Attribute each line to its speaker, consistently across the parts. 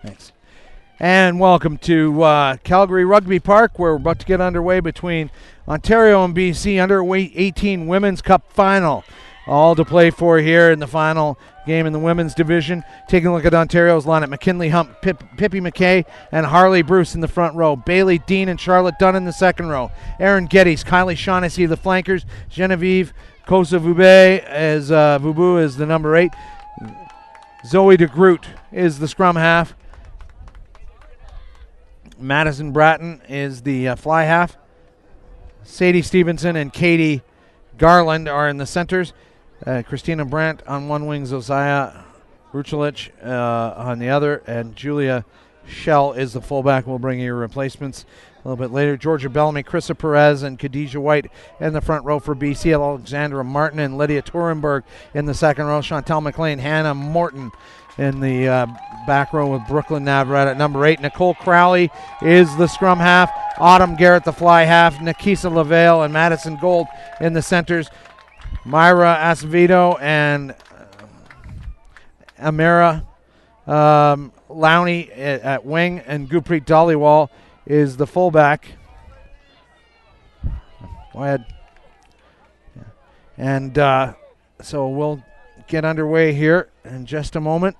Speaker 1: Thanks. And welcome to Calgary Rugby Park, where we're about to get underway between Ontario and BC Underweight 18 Women's Cup Final. All to play for here in the final game in the women's division. Taking a look at Ontario's lineup: McKinley Hump, Pippi McKay, and Harley Bruce in the front row. Bailey Dean and Charlotte Dunn in the second row. Aaron Geddes, Kylie Shaughnessy the flankers. Genevieve Kosa-Vubu is the number 8. Zoe DeGroot is the scrum half. Madison Bratton is the fly half. Sadie Stevenson and Katie Garland are in the centers. Christina Brandt on one wing, Zosiah Ruchelich on the other, and Julia Shell is the fullback. We'll bring you your replacements a little bit later. Georgia Bellamy, Krista Perez, and Khadijah White in the front row for BC. Alexandra Martin and Lydia Turenberg in the second row. Chantal McLean, Hannah Morton in the back row with Brooklyn Navarrete at number 8. Nicole Crowley is the scrum half. Autumn Garrett the fly half. Nikisa LaVale and Madison Gold in the centers. Myra Acevedo and Amira Lowney at wing, and Gurpreet Dhaliwal is the fullback. Go ahead. Yeah. And so we'll get underway here in just a moment.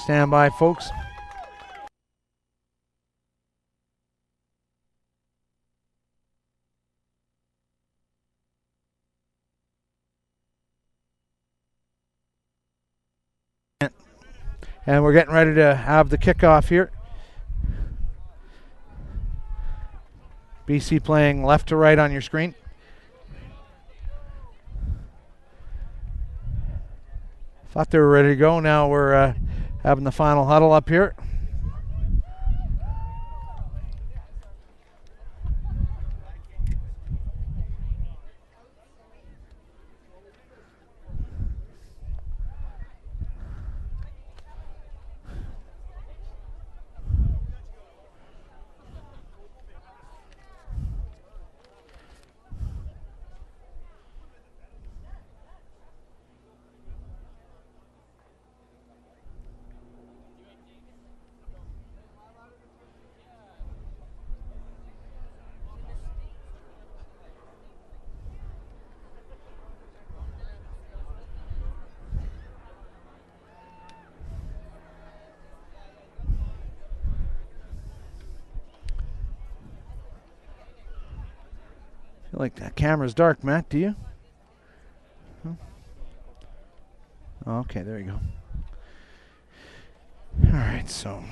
Speaker 1: Stand by, folks. And we're getting ready to have the kickoff here. BC playing left to right on your screen. Thought they were ready to go. Now we're having the final huddle up here. I feel like that camera's dark, Matt. Do you? Huh? Oh, okay, there you go. All right, so.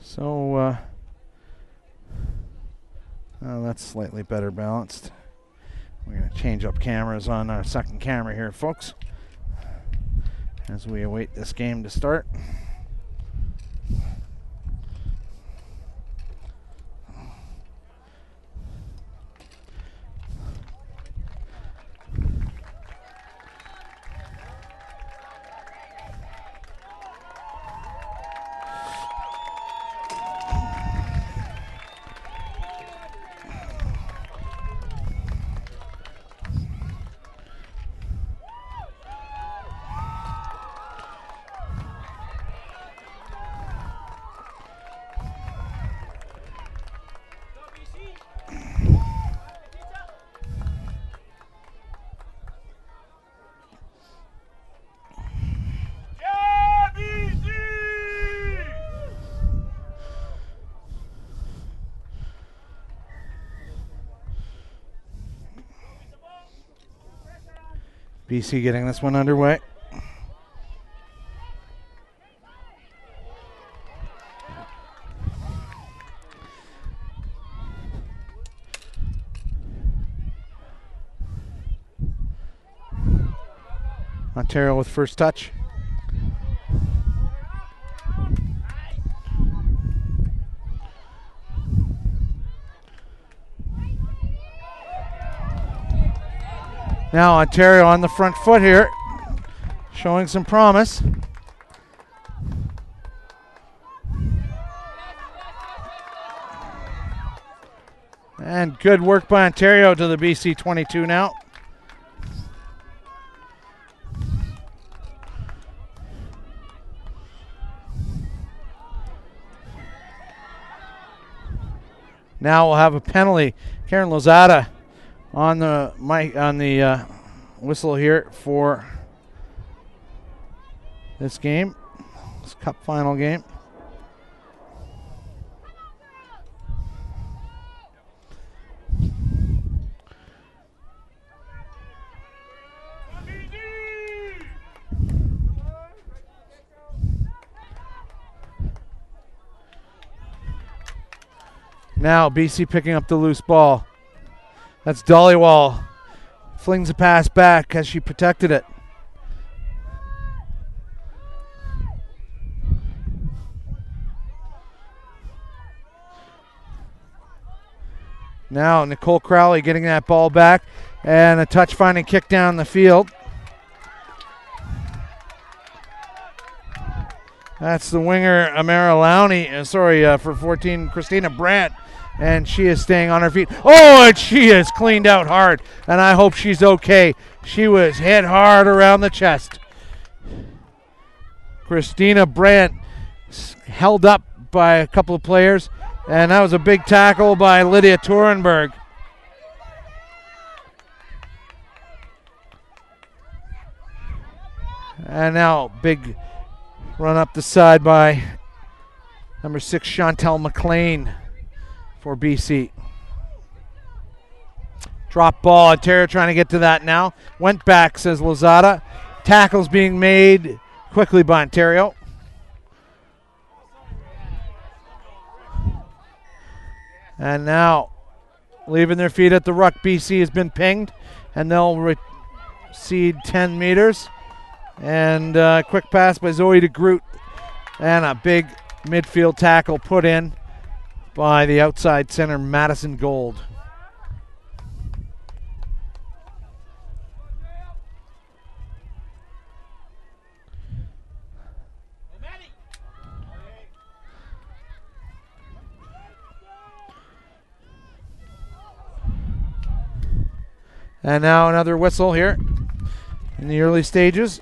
Speaker 1: So, that's slightly better balanced. We're going to change up cameras on our second camera here, folks, as we await this game to start. BC getting this one underway. Ontario with first touch. Now Ontario on the front foot here, showing some promise. And good work by Ontario to the BC 22 now. Now we'll have a penalty. Karen Lozada on the whistle here for this game, this cup final game. Now BC picking up the loose ball. That's Dollywall. Flings a pass back as she protected it. Now Nicole Crowley getting that ball back, and a touch-finding kick down the field. That's the winger Amara Lowney, for 14, Christina Brandt, and she is staying on her feet. Oh, and she is cleaned out hard, and I hope she's okay. She was hit hard around the chest. Christina Brandt held up by a couple of players, and that was a big tackle by Lydia Turenberg. And now big run up the side by number 6, Chantel McLean for BC. Drop ball. Ontario trying to get to that now. Went back, says Lozada. Tackles being made quickly by Ontario. And now leaving their feet at the ruck. BC has been pinged, and they'll recede 10 meters. And quick pass by Zoe de Groot, and a big midfield tackle put in by the outside center, Madison Gold. And now another whistle here in the early stages.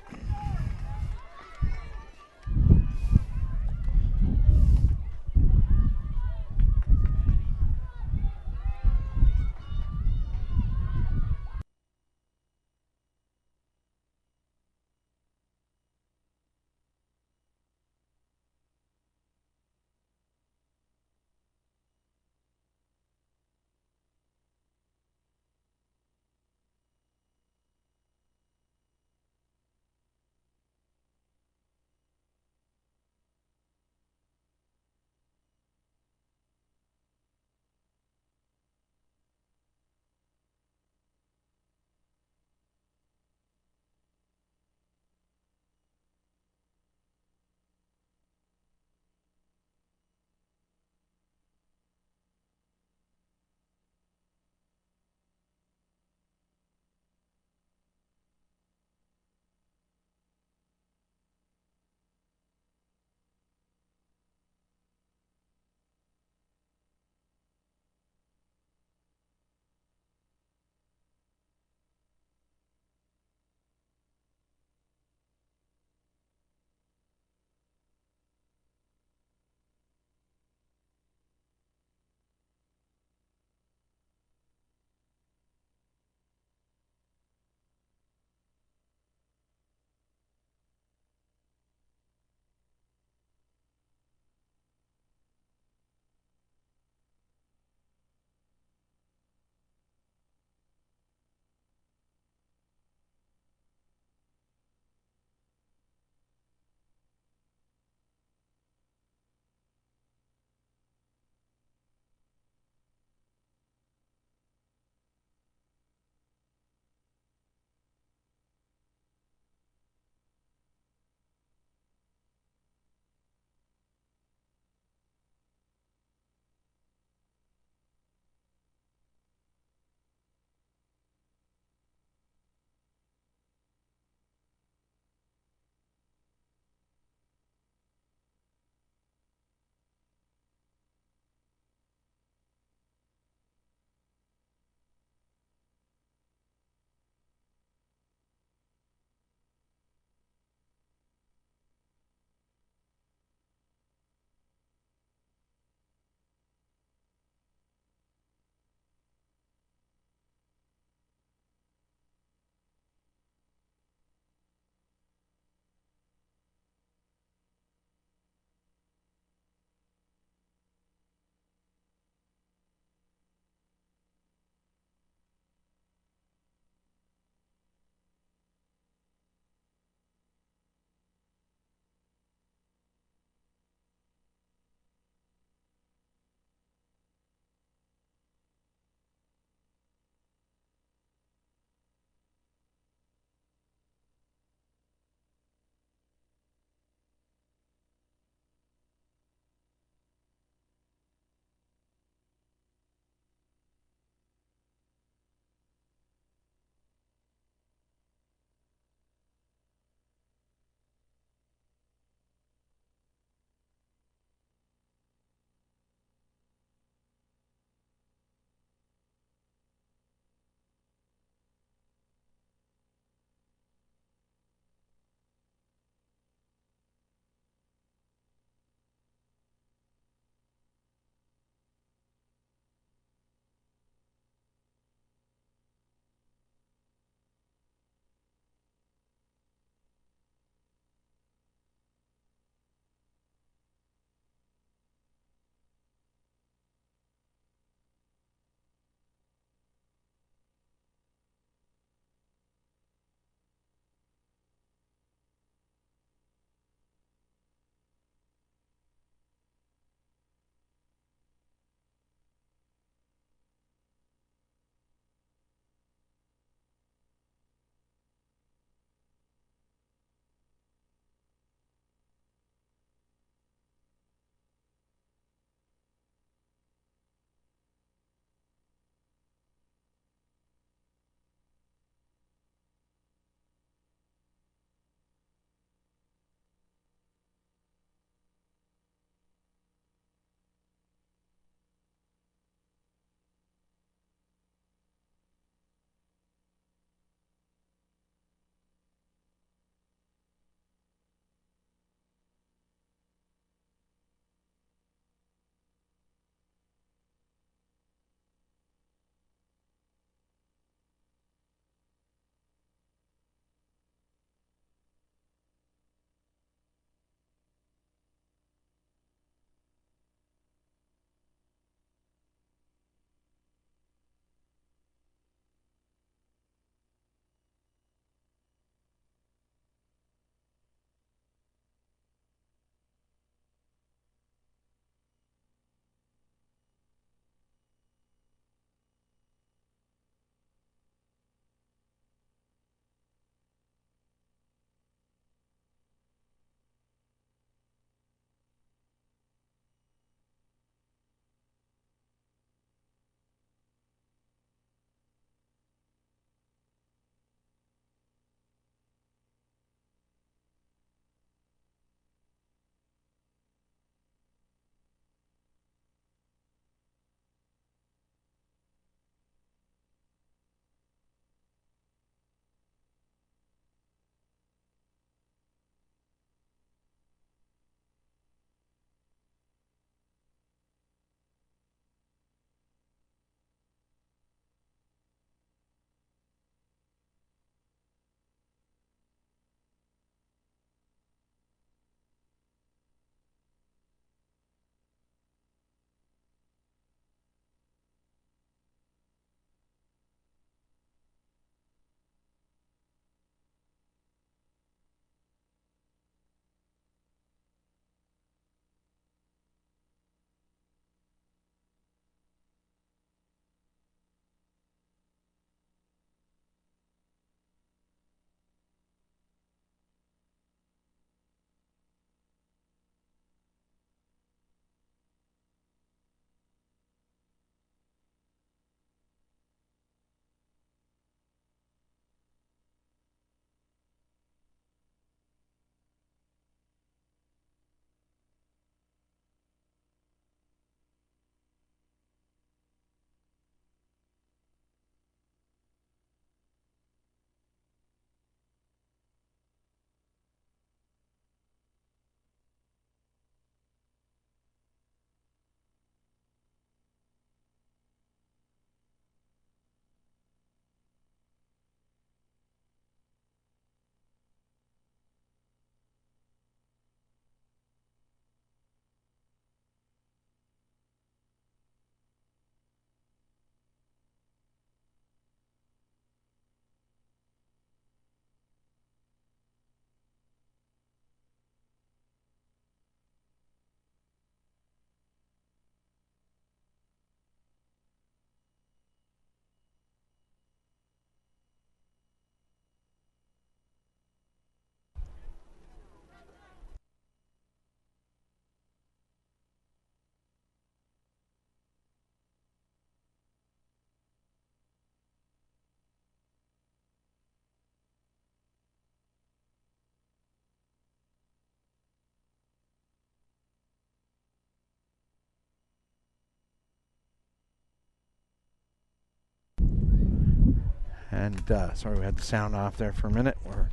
Speaker 1: And sorry, we had the sound off there for a minute. We're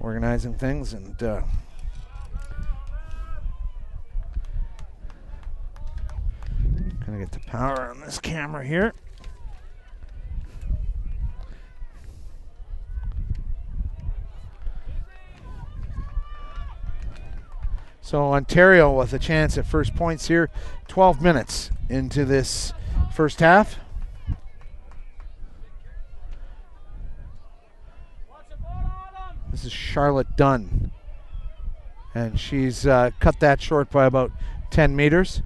Speaker 1: organizing things, and gonna get the power on this camera here. So Ontario with a chance at first points here. 12 minutes into this first half. This is Charlotte Dunn, and she's cut that short by about 10 meters.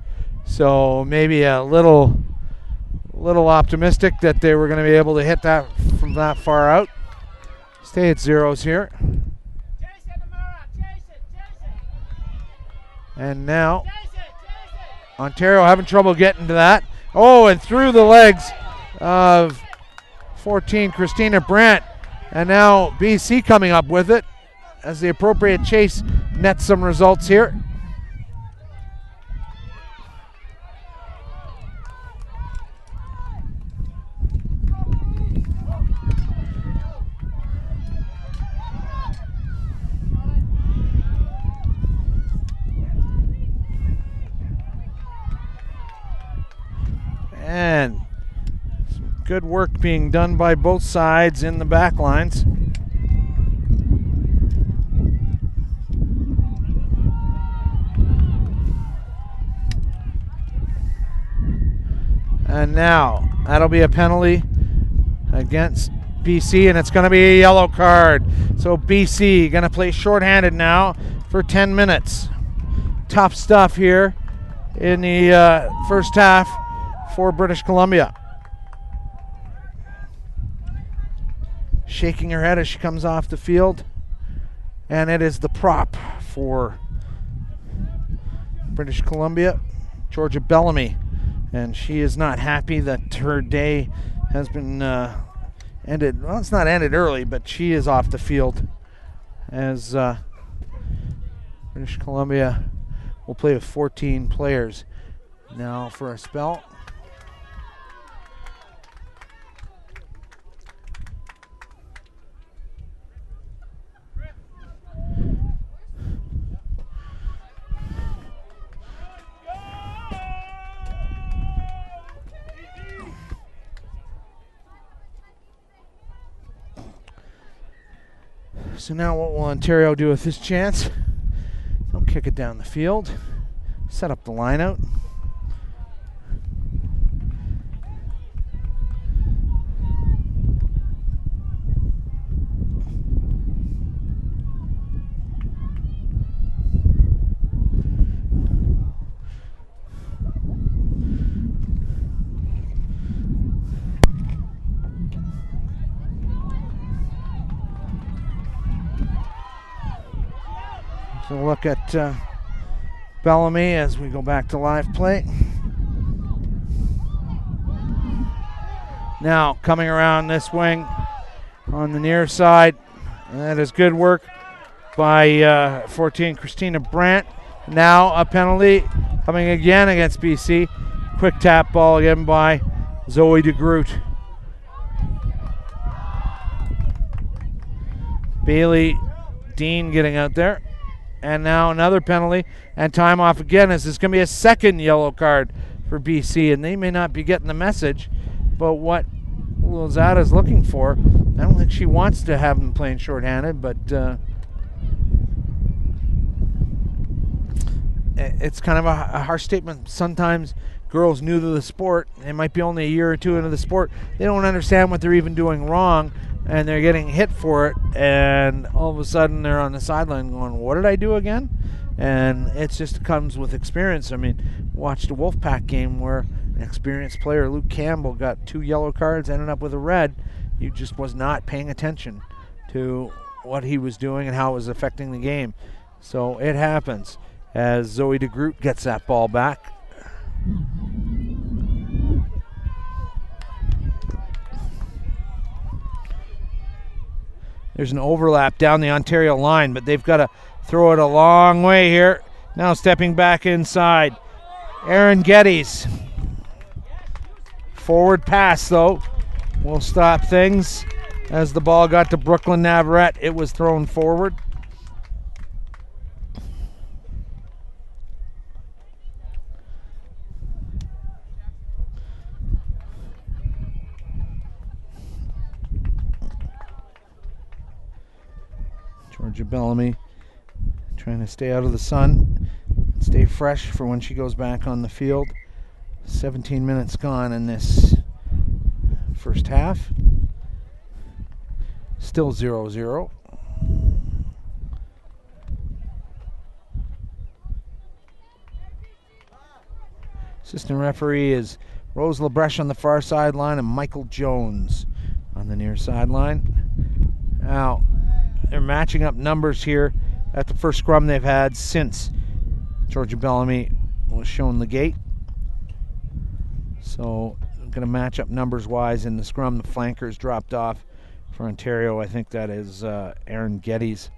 Speaker 1: So maybe a little optimistic that they were going to be able to hit that from that far out. Stay at zeros here. And now Ontario having trouble getting to that. Oh, and through the legs of 14, Christina Brandt. And now BC coming up with it as the appropriate chase nets some results here. And some good work being done by both sides in the back lines. And now that'll be a penalty against BC, and it's going to be a yellow card. So BC going to play shorthanded now for 10 minutes. Tough stuff here in the first half for British Columbia. Shaking her head as she comes off the field. And it is the prop for British Columbia, Georgia Bellamy. And she is not happy that her day has been ended. Well, it's not ended early, but she is off the field as British Columbia will play with 14 players now for a spell. So now what will Ontario do with this chance? They'll kick it down the field, set up the line out. So look at Bellamy as we go back to live play. Now coming around this wing on the near side. And that is good work by 14 Christina Brandt. Now a penalty coming again against BC. Quick tap ball again by Zoe DeGroot. Bailey Dean getting out there. And now another penalty and time off again, as this is going to be a second yellow card for BC. And they may not be getting the message, but what Lozada's looking for, I don't think she wants to have them playing shorthanded, but it's kind of a harsh statement. Sometimes girls new to the sport, they might be only a year or two into the sport, they don't understand what they're even doing wrong, and they're getting hit for it, and all of a sudden they're on the sideline going, what did I do again? And it just comes with experience. I mean, watched a Wolfpack game where an experienced player, Luke Campbell, got 2 yellow cards, ended up with a red. He just was not paying attention to what he was doing and how it was affecting the game. So it happens as Zoe DeGroot gets that ball back. There's an overlap down the Ontario line, but they've got to throw it a long way here. Now stepping back inside, Aaron Geddes. Forward pass, though, will stop things. As the ball got to Brooklyn Navarrete, it was thrown forward. Georgia Bellamy trying to stay out of the sun, stay fresh for when she goes back on the field. 17 minutes gone in this first half. Still 0-0. Assistant referee is Rose Labreche on the far sideline and Michael Jones on the near sideline. Now, they're matching up numbers here at the first scrum they've had since Georgia Bellamy was shown the gate. So, going to match up numbers-wise in the scrum. The flankers dropped off for Ontario. I think that is Aaron Geddes.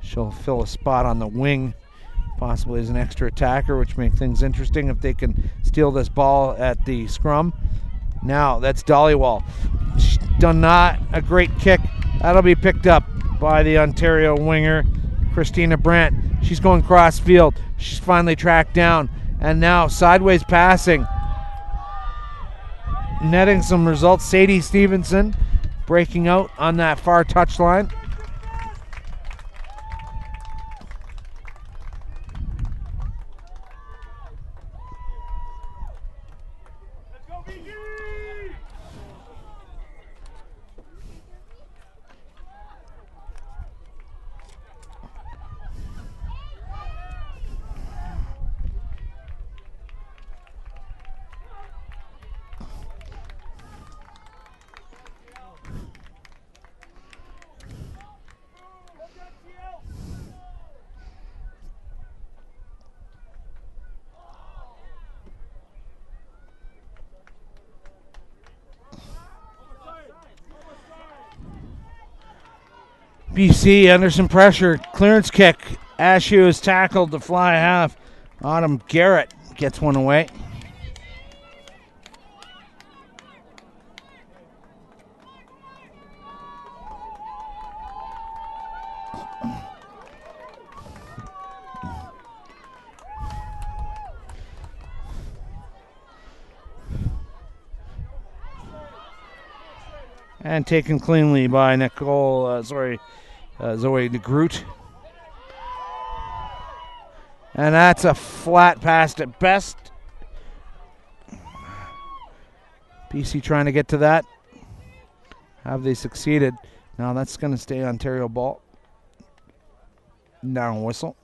Speaker 1: She'll fill a spot on the wing, possibly as an extra attacker, which makes things interesting if they can steal this ball at the scrum. Now, that's Dollywall. She's done not a great kick. That'll be picked up by the Ontario winger, Christina Brandt. She's going cross field. She's finally tracked down. And now sideways passing. Netting some results. Sadie Stevenson breaking out on that far touchline. BC under some pressure. Clearance kick. Ashew is tackled to fly half. Autumn Garrett gets one away. And taken cleanly by Zoe DeGroot. And that's a flat pass at best. BC trying to get to that. Have they succeeded? Now that's going to stay Ontario ball. Down whistle.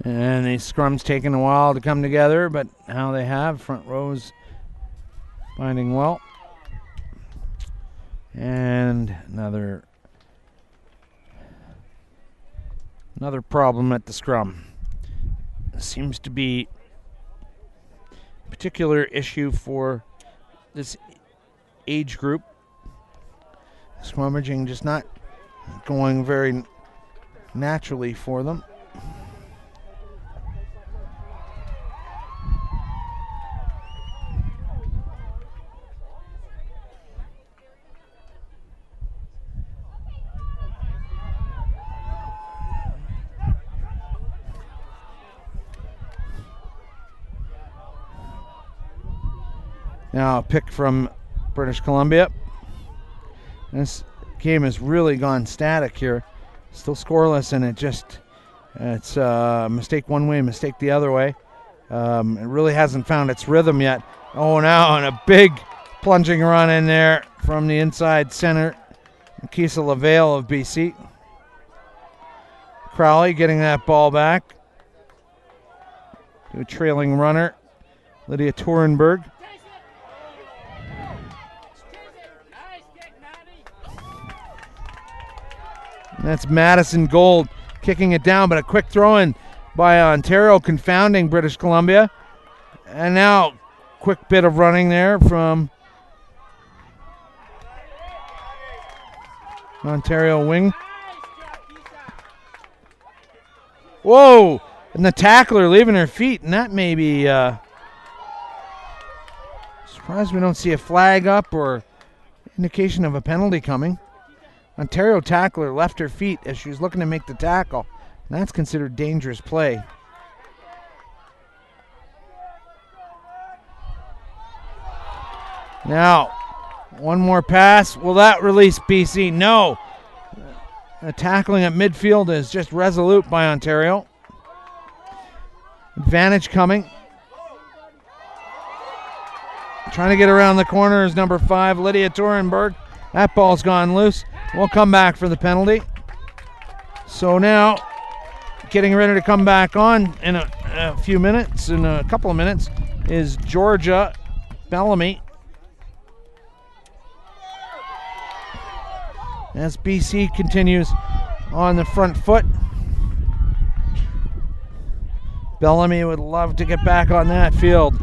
Speaker 1: And the scrum's taking a while to come together, but how they have. Front rows finding well. And another problem at the scrum. Seems to be a particular issue for this age group. Scrummaging just not going very naturally for them. Now a pick from British Columbia. This game has really gone static here. Still scoreless, and it's mistake one way, mistake the other way. It really hasn't found its rhythm yet. Oh, now and a big plunging run in there from the inside center. Kisa LaVale of BC. Crowley getting that ball back to a trailing runner, Lydia Turenberg. And that's Madison Gold kicking it down, but a quick throw in by Ontario, confounding British Columbia. And now, quick bit of running there from Ontario wing. Whoa! And the tackler leaving her feet, and that may be surprised we don't see a flag up or indication of a penalty coming. Ontario tackler left her feet as she was looking to make the tackle. And that's considered dangerous play. Now, one more pass. Will that release BC? No. The tackling at midfield is just resolute by Ontario. Advantage coming. Trying to get around the corner is number 5, Lydia Turenberg. That ball's gone loose. We'll come back for the penalty. So now, getting ready to come back on in a few minutes, in a couple of minutes, is Georgia Bellamy. As BC continues on the front foot. Bellamy would love to get back on that field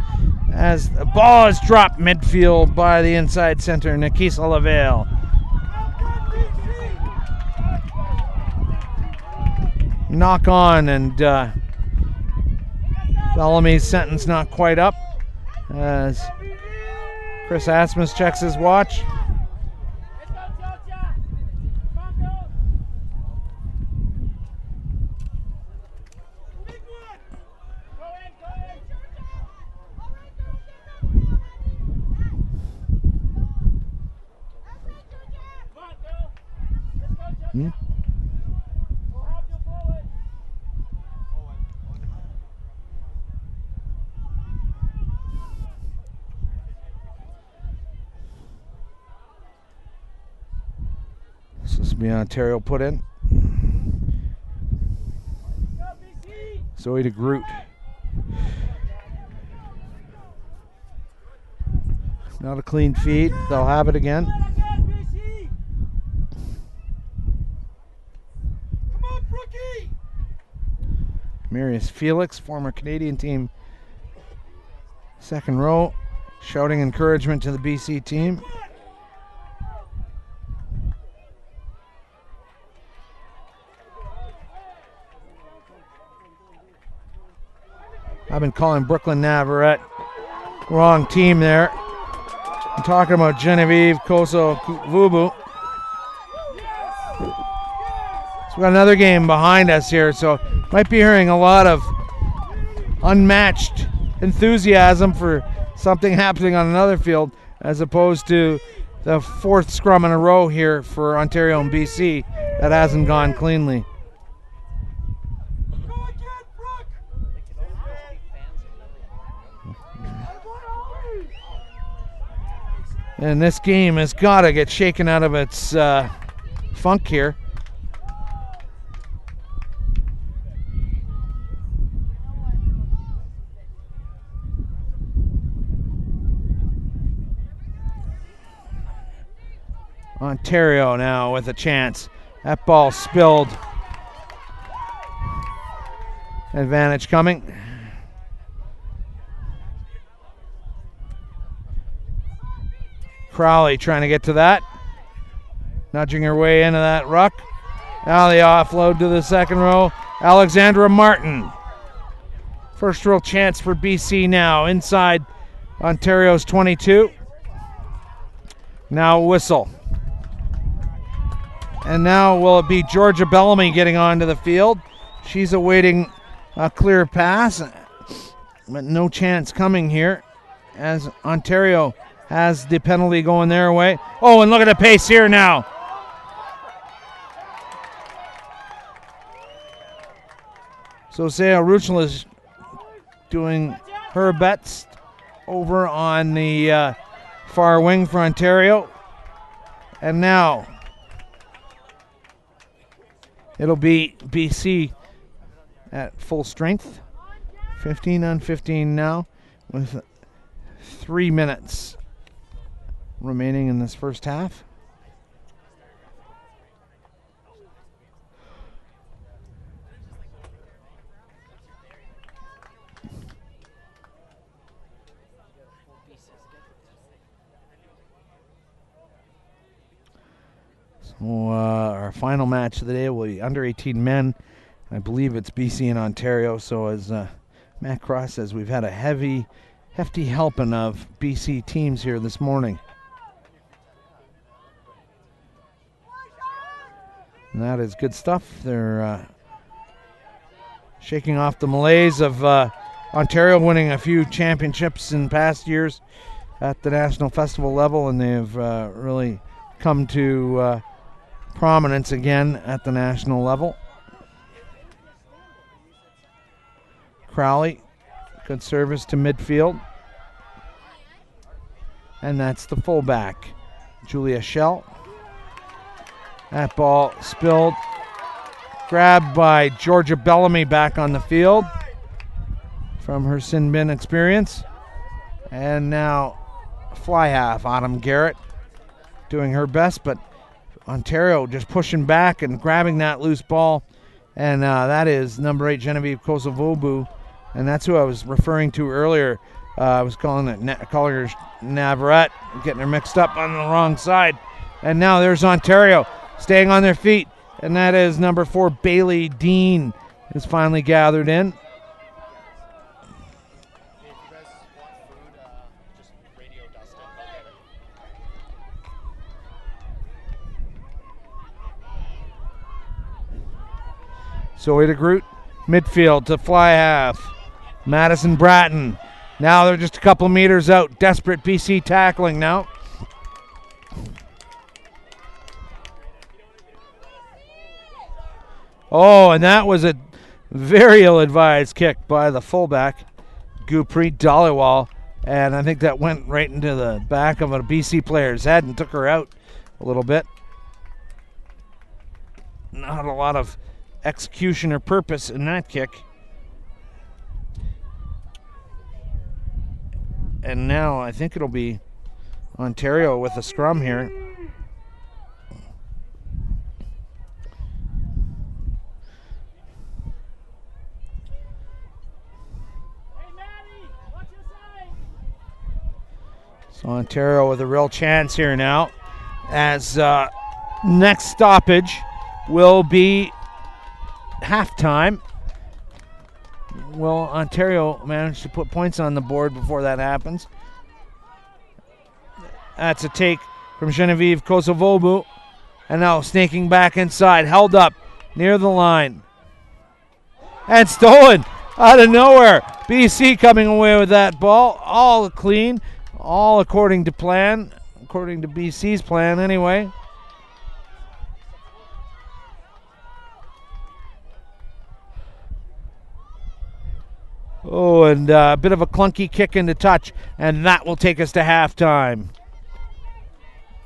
Speaker 1: as the ball is dropped midfield by the inside center, Nikisa LaVale. Knock on, and Bellamy's sentence not quite up as Chris Asmus checks his watch. This will be Ontario put in. Zoe de Groot. Not a clean feed. They'll have it again. Marius Felix, former Canadian team, second row, shouting encouragement to the BC team. I've been calling Brooklyn Navarrete. Wrong team there. I'm talking about Genevieve Koso-Vubu. So we got another game behind us here, so might be hearing a lot of unmatched enthusiasm for something happening on another field as opposed to the fourth scrum in a row here for Ontario and BC that hasn't gone cleanly. And this game has got to get shaken out of its funk here. Ontario now with a chance. That ball spilled. Advantage coming. Crowley trying to get to that. Nudging her way into that ruck. Now the offload to the second row. Alexandra Martin. First real chance for BC now. Inside Ontario's 22. Now whistle. And now will it be Georgia Bellamy getting onto the field? She's awaiting a clear pass, but no chance coming here as Ontario has the penalty going their way. Oh, and look at the pace here now. So Zaya Ruchel is doing her best over on the far wing for Ontario. And now it'll be BC at full strength. 15-on-15 now with 3 minutes remaining in this first half. So our final match of the day will be under 18 men. I believe it's BC and Ontario. So as Matt Cross says, we've had a hefty helping of BC teams here this morning. And that is good stuff. They're shaking off the malaise of Ontario winning a few championships in past years at the national festival level, and they've really come to prominence again at the national level. Crowley, good service to midfield. And that's the fullback, Julia Schell. That ball spilled, grabbed by Georgia Bellamy back on the field from her sin bin experience. And now fly half, Autumn Garrett doing her best, but Ontario just pushing back and grabbing that loose ball. And that is number 8, Genevieve Kosovobu. And that's who I was referring to earlier. I was calling her Navarrete, getting her mixed up on the wrong side. And now there's Ontario staying on their feet. And that is number 4, Bailey Dean, who's finally gathered in. Zoe DeGroot, midfield to fly half. Madison Bratton. Now they're just a couple meters out. Desperate BC tackling now. Oh, and that was a very ill-advised kick by the fullback, Gurpreet Dhaliwal. And I think that went right into the back of a BC player's head and took her out a little bit. Not a lot of execution or purpose in that kick. And now I think it'll be Ontario with a scrum here. So Ontario with a real chance here now, as next stoppage will be halftime. Will Ontario manage to put points on the board before that happens? That's a take from Genevieve Kosovobu. And now snaking back inside, held up near the line. And stolen out of nowhere. BC coming away with that ball. All clean, all according to plan, according to BC's plan anyway. Oh, and a bit of a clunky kick into touch, and that will take us to halftime.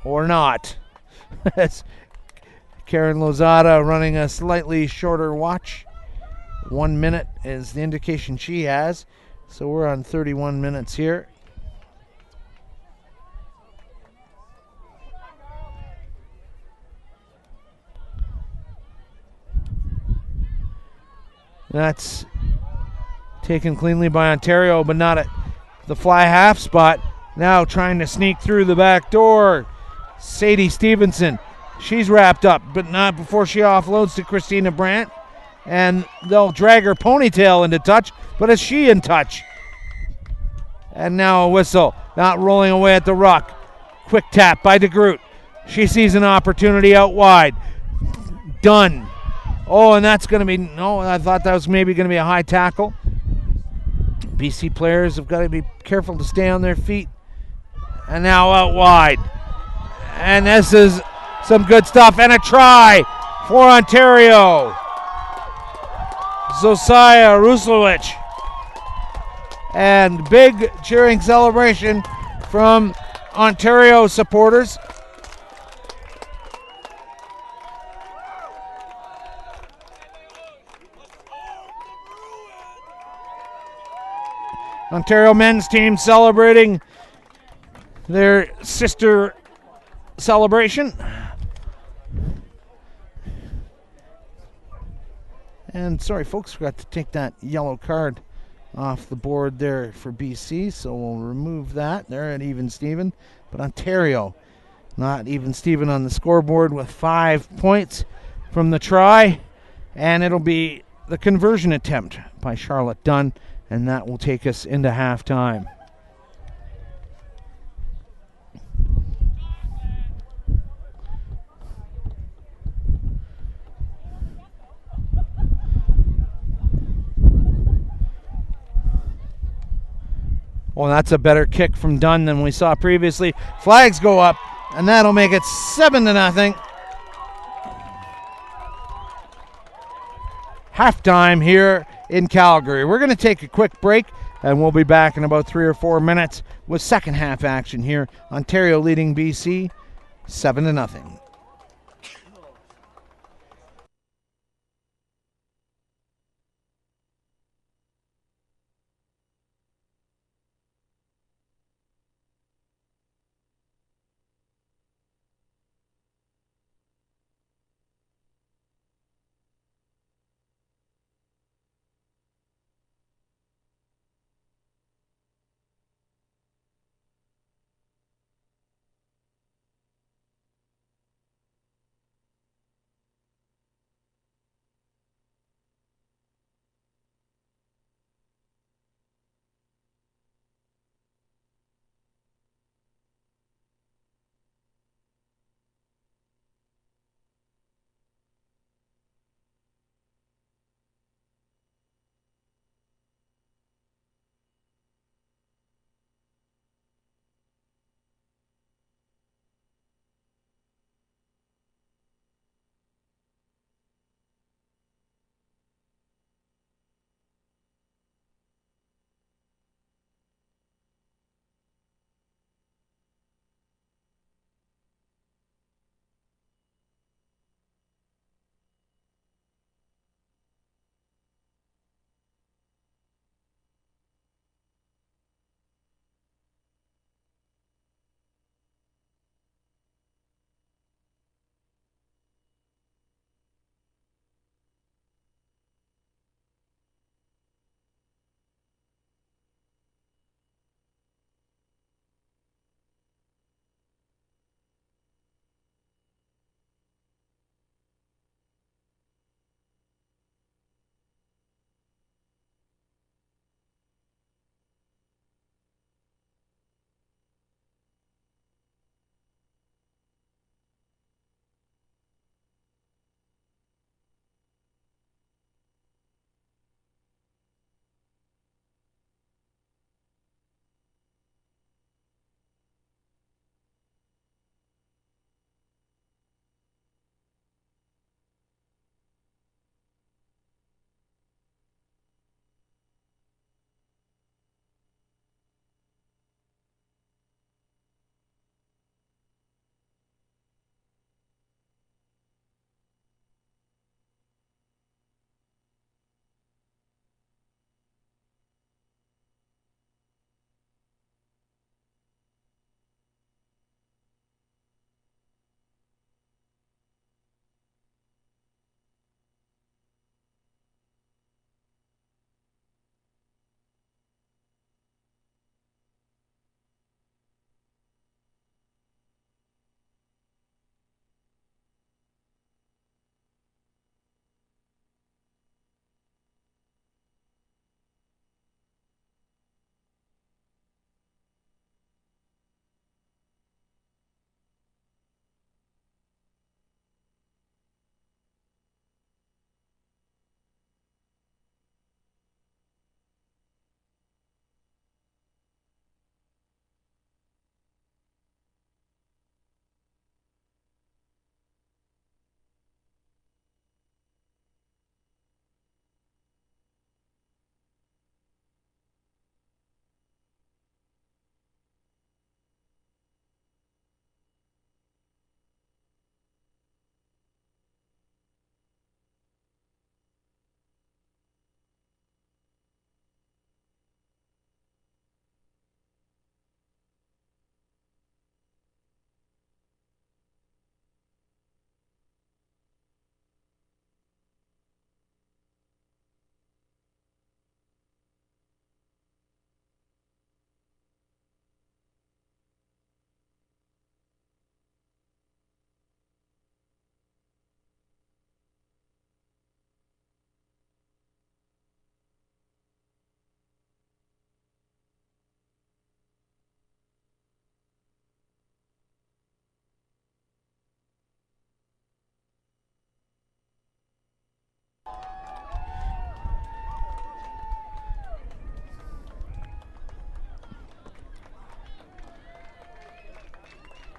Speaker 1: Or not. That's Karen Lozada running a slightly shorter watch. 1 minute is the indication she has. So we're on 31 minutes here. That's taken cleanly by Ontario, but not at the fly half spot. Now trying to sneak through the back door. Sadie Stevenson. She's wrapped up, but not before she offloads to Christina Brandt. And they'll drag her ponytail into touch, but is she in touch? And now a whistle. Not rolling away at the ruck. Quick tap by DeGroot. She sees an opportunity out wide. Done. Oh, and that's going to be, no, I thought that was maybe going to be a high tackle. BC players have got to be careful to stay on their feet. And now out wide. And this is some good stuff. And a try for Ontario. Zosiah Ruslowicz and big cheering celebration from Ontario supporters. Ontario men's team celebrating their sister celebration. And sorry, folks, forgot to take that yellow card off the board there for BC, so we'll remove that. They're at even Steven. But Ontario, not even Steven on the scoreboard with 5 points from the try. And it'll be the conversion attempt by Charlotte Dunn, and that will take us into halftime. Well, that's a better kick from Dunn than we saw previously. Flags go up, and that'll make it 7-0. Halftime here in Calgary. We're going to take a quick break, and we'll be back in about 3 or 4 minutes with second half action here. Ontario leading BC 7-0.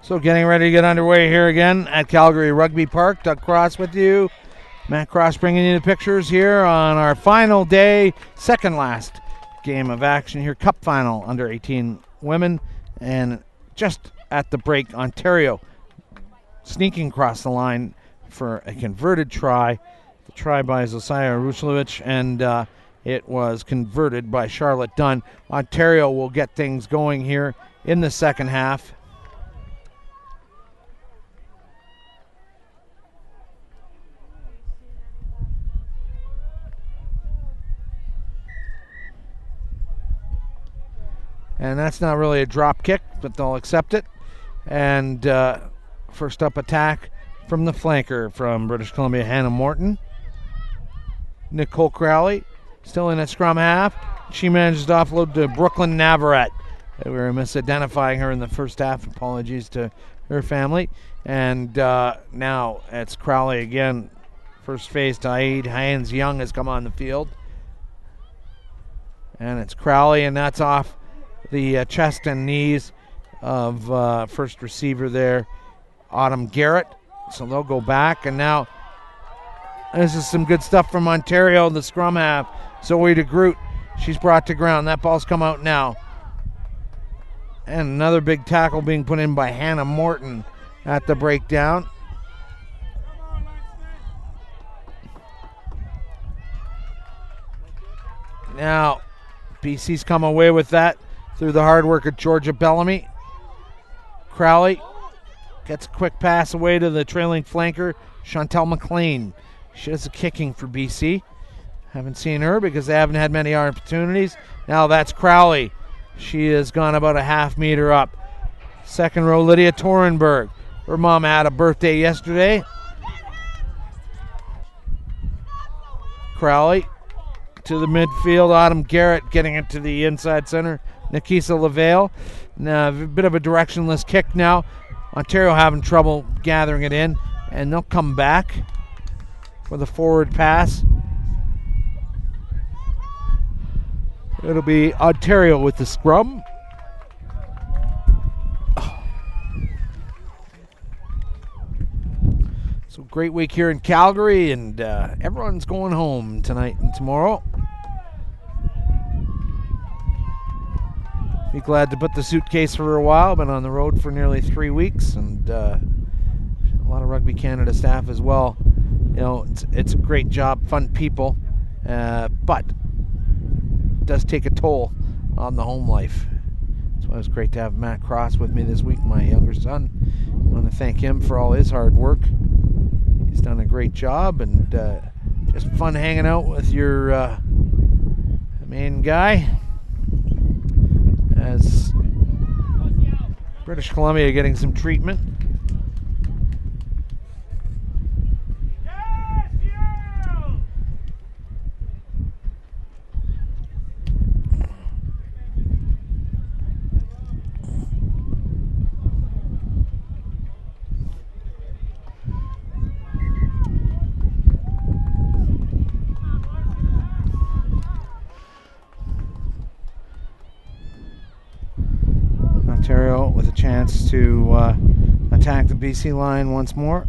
Speaker 1: So getting ready to get underway here again at Calgary Rugby Park. Doug Cross with you. Matt Cross bringing you the pictures here on our final day, second last game of action here. Cup final under 18 women. And just at the break, Ontario sneaking across the line for a converted try. The try by Zosiah Rushlevich, and it was converted by Charlotte Dunn. Ontario will get things going here in the second half. And that's not really a drop kick, but they'll accept it. And first up attack from the flanker from British Columbia, Hannah Morton. Nicole Crowley still in at scrum half. She manages to offload to Brooklyn Navarrete. We were misidentifying her in the first half. Apologies to her family. And now it's Crowley again. First phase to Aid. Haynes Young has come on the field. And it's Crowley, and that's off the chest and knees of first receiver there, Autumn Garrett. So they'll go back, and now this is some good stuff from Ontario, the scrum half. Zoe DeGroot, she's brought to ground. That ball's come out now. And another big tackle being put in by Hannah Morton at the breakdown. Now, BC's come away with that through the hard work of Georgia Bellamy. Crowley gets a quick pass away to the trailing flanker, Chantel McLean. She does the kicking for BC. Haven't seen her because they haven't had many opportunities. Now that's Crowley. She has gone about a half meter up. Second row, Lydia Torenberg. Her mom had a birthday yesterday. Crowley to the midfield. Autumn Garrett getting it to the inside center. Nikisa LaVale. Now, a bit of a directionless kick now. Ontario having trouble gathering it in, and they'll come back for the forward pass. It'll be Ontario with the scrum. So great week here in Calgary, and everyone's going home tonight and tomorrow. Be glad to put the suitcase for a while. Been on the road for nearly 3 weeks, and a lot of Rugby Canada staff as well. You know, it's a great job, fun people, but it does take a toll on the home life. So it was great to have Matt Cross with me this week, my younger son. I want to thank him for all his hard work. He's done a great job, and just fun hanging out with your main guy. As British Columbia getting some treatment. Ontario with a chance to attack the BC line once more.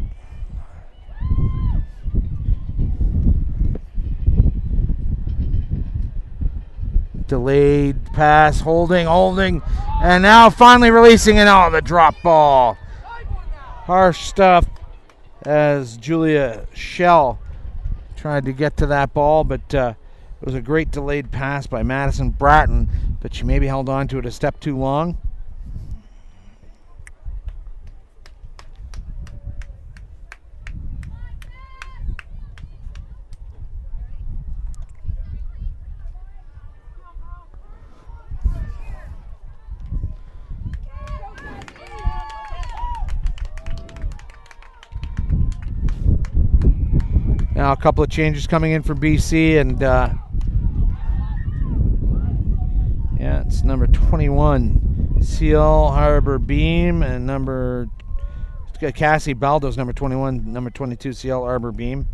Speaker 1: Delayed pass, holding, and now finally releasing it. Oh, the drop ball. Harsh stuff as Julia Schell tried to get to that ball, but it was a great delayed pass by Madison Bratton, but she maybe held on to it a step too long. Now a couple of changes coming in for BC, and yeah, it's number 21, Seal Harbor Beam, and Cassie Baldo's number 21, number 22, Seal Harbor Beam.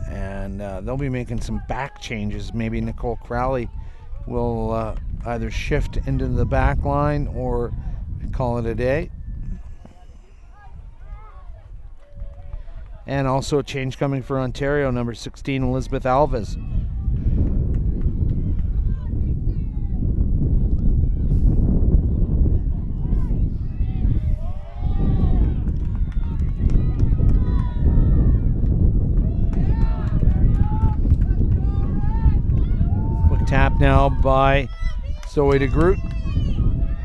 Speaker 1: And they'll be making some back changes. Maybe Nicole Crowley will either shift into the back line or call it a day. And also a change coming for Ontario, number 16, Elizabeth Alves. Quick tap now by Zoe de Groot.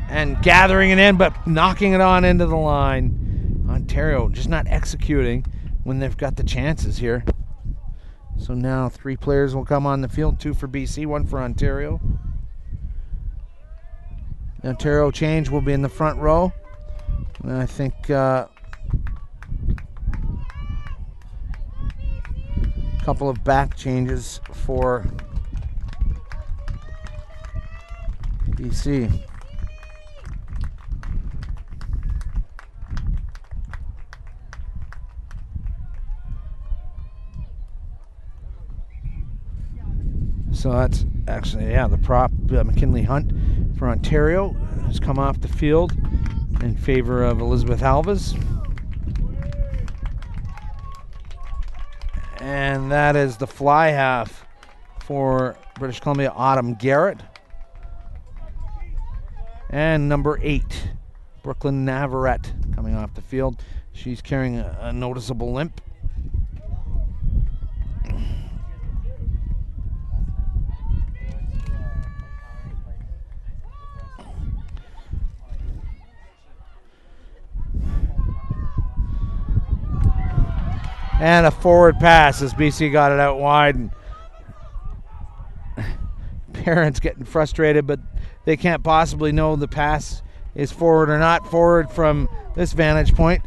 Speaker 1: And gathering it in, but knocking it on into the line. Ontario just not executing when they've got the chances here. So now 3 players will come on the field, 2 for BC, 1 for Ontario. The Ontario change will be in the front row. And I think a couple of back changes for BC. So that's actually, the prop, McKinley Hunt for Ontario has come off the field in favor of Elizabeth Alves. And that is the fly half for British Columbia, Autumn Garrett. And number 8, Brooklyn Navarrete, coming off the field. She's carrying a noticeable limp. And a forward pass as BC got it out wide. And parents getting frustrated, but they can't possibly know the pass is forward or not forward from this vantage point.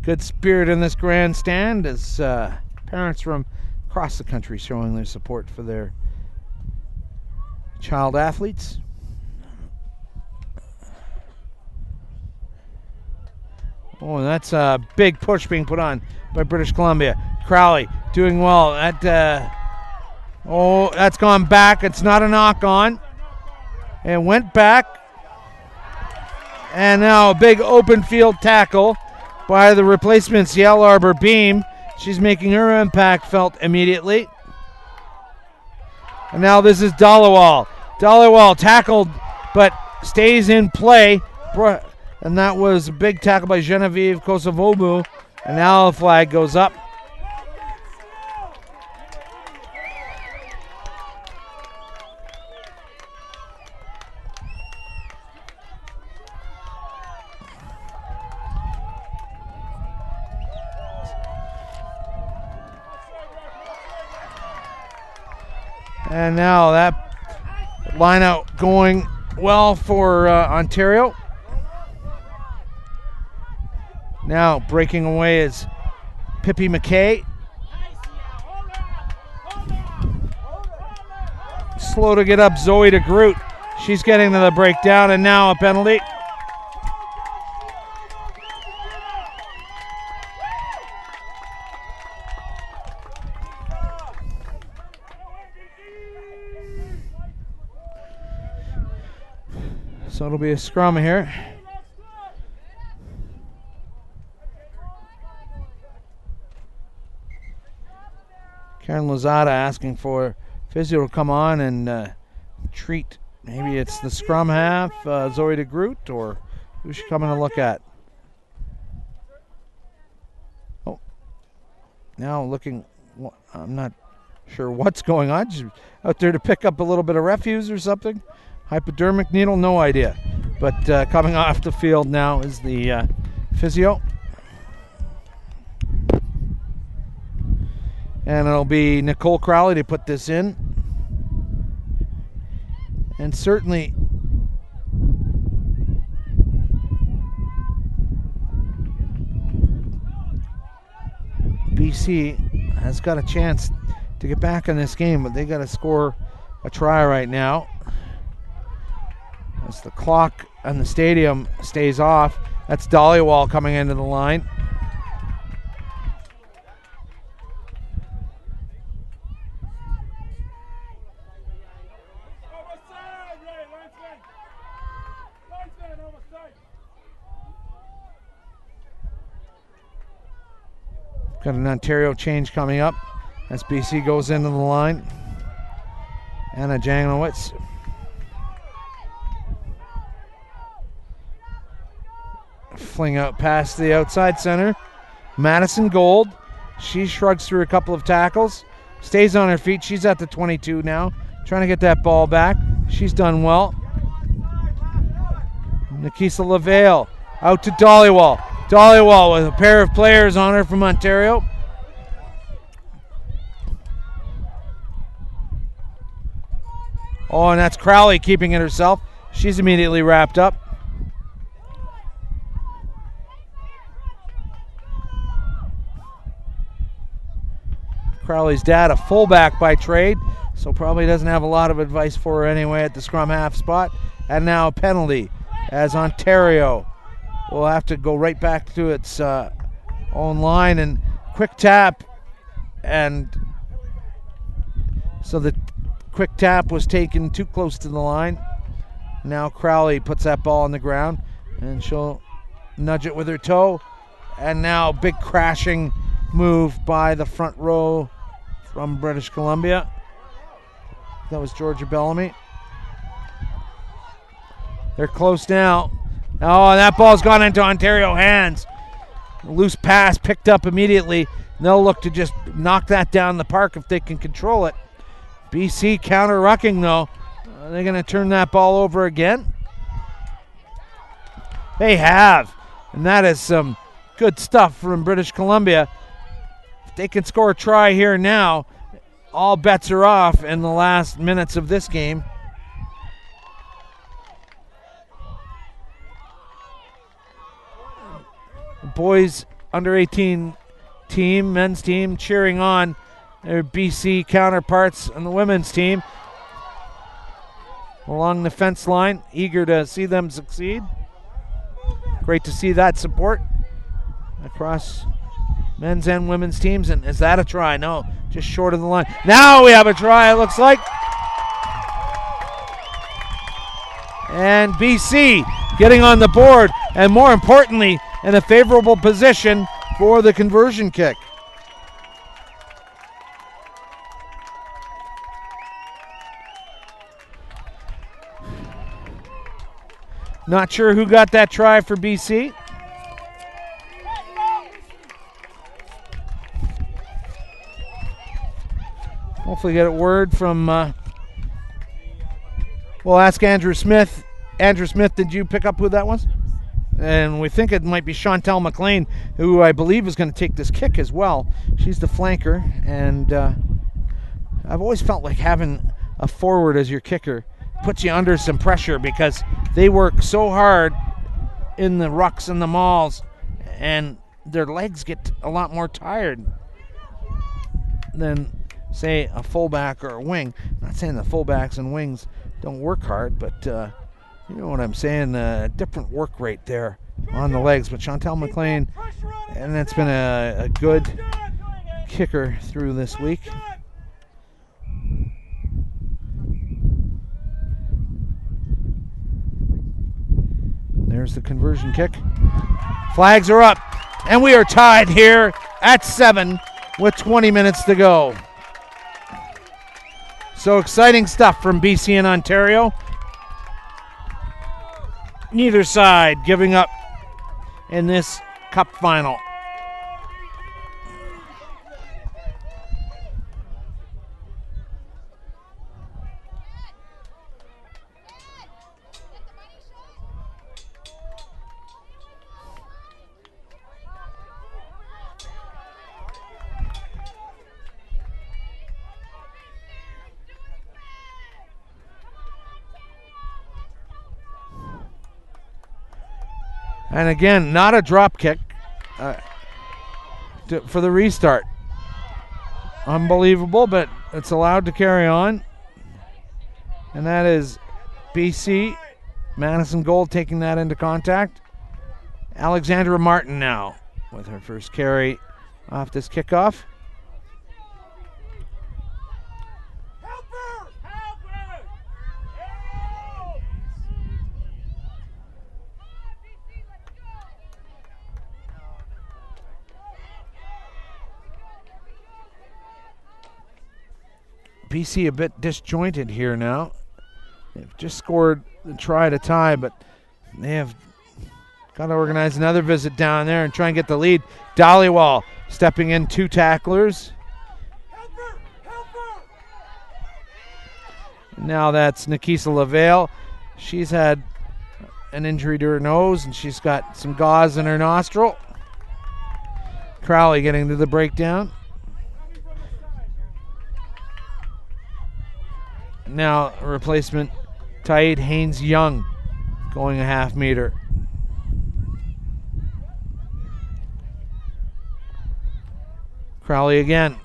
Speaker 1: Good spirit in this grandstand as parents from across the country showing their support for their child athletes. Oh, and that's a big push being put on by British Columbia. Crowley doing well. That's gone back. It's not a knock on. It went back. And now a big open field tackle by the replacement Ciel Arbor Beam. She's making her impact felt immediately. And now this is Dhaliwal. Dhaliwal tackled but stays in play. And that was a big tackle by Genevieve Kosovobu. And now the flag goes up. And now that line out going well for Ontario. Now breaking away is Pippi McKay. Slow to get up, Zoe de Groot. She's getting to the breakdown, and now a penalty. So it'll be a scrum here. Karen Lozada asking for physio to come on and treat. Maybe it's the scrum half, Zoe de Groot, or who's she coming to look at? Oh, now looking, I'm not sure what's going on. She's out there to pick up a little bit of refuse or something. Hypodermic needle, no idea. But coming off the field now is the physio. And it'll be Nicole Crowley to put this in. And certainly BC has got a chance to get back in this game, but they got to score a try right now. as the clock and the stadium stays off. That's Dollywall coming into the line. Got an Ontario change coming up as BC goes into the line. Anna Janglowitz. Fling out past the outside center. Madison Gold. She shrugs through a couple of tackles. Stays on her feet. She's at the 22 now. Trying to get that ball back. She's done well. Nikisa LaVale out to Dollywall. Dollywall with a pair of players on her from Ontario. Oh, and that's Crowley keeping it herself. She's immediately wrapped up. Crowley's dad, a fullback by trade, so probably doesn't have a lot of advice for her anyway at the scrum half spot. And now a penalty as Ontario will have to go right back to its own line, and quick tap, and so the quick tap was taken too close to the line. Now Crowley puts that ball on the ground, and she'll nudge it with her toe, and now big crashing move by the front row from British Columbia. That was Georgia Bellamy. They're close now. Oh, that ball's gone into Ontario hands. A loose pass picked up immediately. They'll look to just knock that down the park if they can control it. BC counter-rucking though. Are they going to turn that ball over again? They have. And that is some good stuff from British Columbia. If they can score a try here now, all bets are off in the last minutes of this game. Boys under 18 team, men's team, cheering on their BC counterparts on the women's team along the fence line, eager to see them succeed. Great to see that support across men's and women's teams. And is that a try? No, just short of the line. Now we have a try, it looks like. And BC getting on the board, and more importantly, in a favorable position for the conversion kick. Not sure who got that try for BC. Hopefully get a word from, we'll ask Andrew Smith. Andrew Smith, did you pick up who that was? And we think it might be Chantel McLean, who I believe is going to take this kick as well. She's the flanker, and I've always felt like having a forward as your kicker puts you under some pressure because they work so hard in the rucks and the mauls, and their legs get a lot more tired than, say, a fullback or a wing. I'm not saying the fullbacks and wings don't work hard, but you know what I'm saying, different work rate there on the legs. But Chantel McLean, and it's been a good kicker through this week. There's the conversion kick. Flags are up, and we are tied here at 7 with 20 minutes to go. So exciting stuff from BC and Ontario. Neither side giving up in this cup final. And again, not a drop kick for the restart. Unbelievable, but it's allowed to carry on. And that is BC Madison Gold taking that into contact. Alexandra Martin now with her first carry off this kickoff. BC a bit disjointed here now. They've just scored the try to tie, but they have got to organize another visit down there and try and get the lead. Dhaliwal stepping in, 2 tacklers. Now that's Nikisa LaVale. She's had an injury to her nose and she's got some gauze in her nostril. Crowley getting to the breakdown. Now replacement Taid Haynes Young going a half meter. Crowley again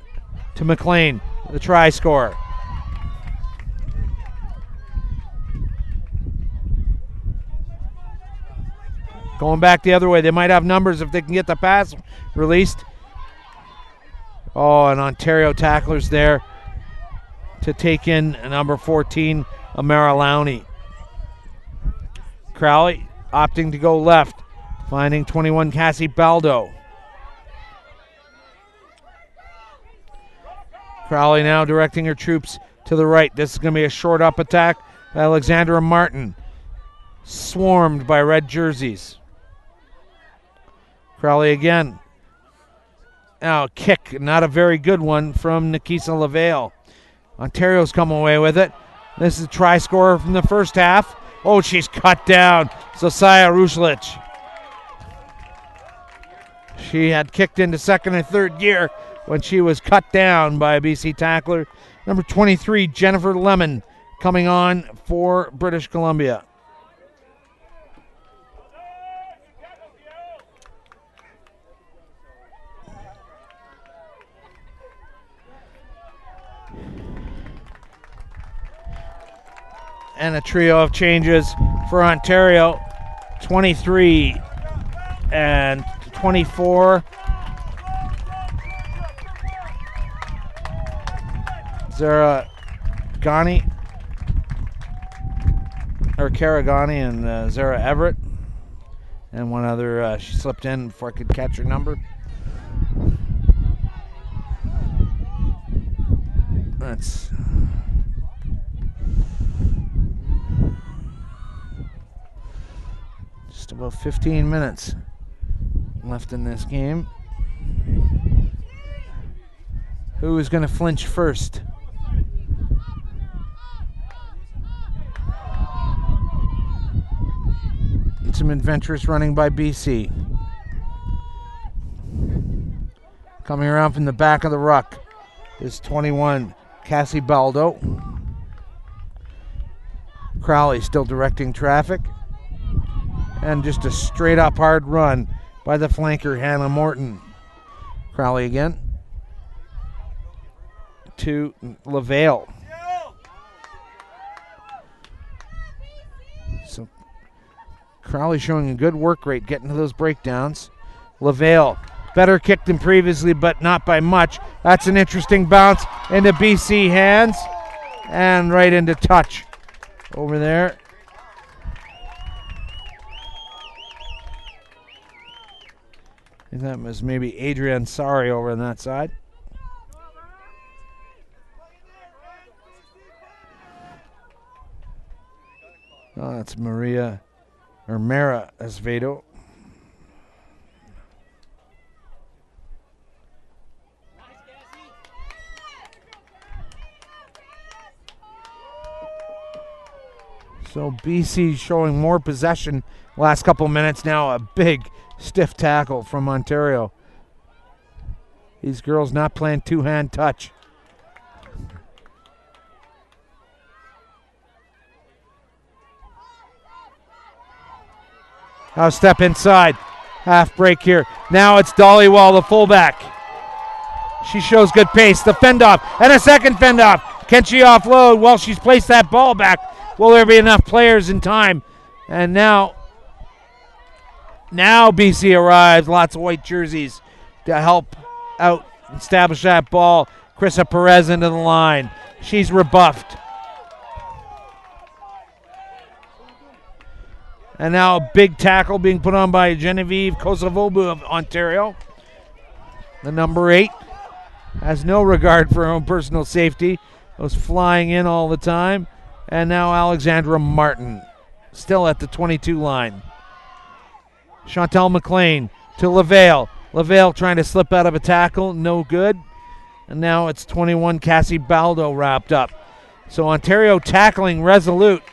Speaker 1: to McLean, the try scorer. Going back the other way. They might have numbers if they can get the pass released. Oh, and Ontario tacklers there to take in number 14, Amara Lowney. Crowley opting to go left, finding 21, Cassie Baldo. Crowley now directing her troops to the right. This is going to be a short up attack by Alexandra Martin, swarmed by red jerseys. Crowley again. Now a kick, not a very good one from Nikisa LaVale. Ontario's come away with it. This is a try scorer from the first half. Oh, she's cut down. Zosiah Rushlich. She had kicked into second and third gear when she was cut down by a BC tackler. Number 23, Jennifer Lemon, coming on for British Columbia. And a trio of changes for Ontario. 23 and 24. Zara Ghani, or Kara Ghani, and Zara Everett. And one other, she slipped in before I could catch her number. That's just about 15 minutes left in this game. Who is going to flinch first? Some adventurous running by BC. Coming around from the back of the ruck is 21, Cassie Baldo. Crowley still directing traffic. And just a straight up hard run by the flanker, Hannah Morton. Crowley again to LaVale. So Crowley showing a good work rate, getting to those breakdowns. LaVale, better kick than previously, but not by much. That's an interesting bounce into BC hands and right into touch over there. I think that was maybe Adrienne Sari over on that side. Oh, that's Mara Esvedo. So BC showing more possession last couple minutes. Now a big stiff tackle from Ontario. These girls not playing two-hand touch. Now step inside. Half break here. Now it's Dhaliwal, the fullback. She shows good pace. The fend off and a second fend off. Can she offload? Well, she's placed that ball back. Will there be enough players in time And now BC arrives. Lots of white jerseys to help out, establish that ball. Krista Perez into the line. She's rebuffed. And now a big tackle being put on by Genevieve Kosovobu of Ontario. The number 8 has no regard for her own personal safety. Was flying in all the time. And now Alexandra Martin, still at the 22 line. Chantel McLean to LaVale. LaVale trying to slip out of a tackle, no good. And now it's 21 Cassie Baldo wrapped up. So Ontario tackling resolute.